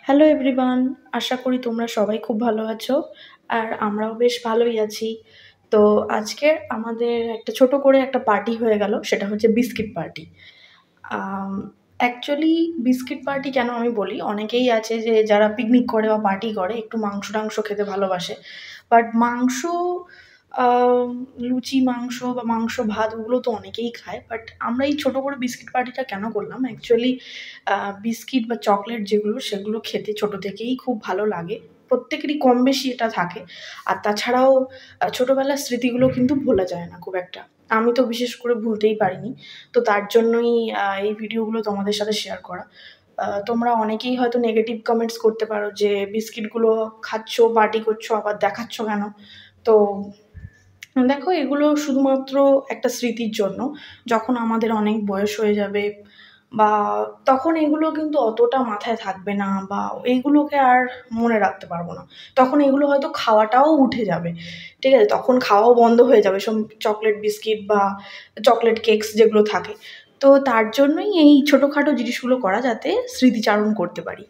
Hello everyone, আশা করি তোমরা সবাই খুব ভালো আছো। আর আমরাও বেশ ভালোই আছি। তো আজকে আমাদের একটা ছোট করে একটা পার্টি হয়ে গেল, সেটা হচ্ছে biscuit party. Actually biscuit party কেন আমি বলি, অনেকেই আছে যে যারা পিকনিক করে বা পার্টি করে একটু মাংস-টাংস খেতে ভালোবাসে। বাট মাংস আম লুচি মাংস বা মাংস ভাত ওগুলো তো অনেকেই খায়। বাট আমরা এই ছোট করে বিস্কিট পার্টিটা কেন করলাম? অ্যাকচুয়ালি বিস্কিট বা চকলেট যেগুলো সেগুলো খেতে ছোট থেকেই খুব ভালো লাগে। প্রত্যেকেরই কম বেশি এটা থাকে। আর তাছাড়াও ছোটবেলার স্মৃতিগুলো কিন্তু ভোলা যায় না খুব একটা। আমি তো বিশেষ করে ভুলতেই পারিনি। তো তার জন্যই এই ভিডিওগুলো তোমাদের সাথে শেয়ার করা। তোমরা অনেকেই হয়তো নেগেটিভ কমেন্টস করতে পারো যে, "বিস্কিটগুলো খাচ্ছ, পার্টি করছো, আবার দেখাচ্ছ কেন?" তো দেখো, এগুলো শুধুমাত্র একটা স্মৃতির জন্য। যখন আমাদের অনেক বয়স হয়ে যাবে বা তখন এগুলো কিন্তু অতটা মাথায় থাকবে না বা এইগুলোকে আর মনে রাখতে পারবো না। তখন এগুলো হয়তো খাওয়াটাও উঠে যাবে। ঠিক আছে? তখন খাওয়াও বন্ধ হয়ে যাবে চকলেট বিস্কিট বা চকলেট কেকস যেগুলো থাকে। তো তার জন্যই এই ছোটখাটো জিনিসগুলো করা, যাতে স্মৃতিচারণ করতে পারি।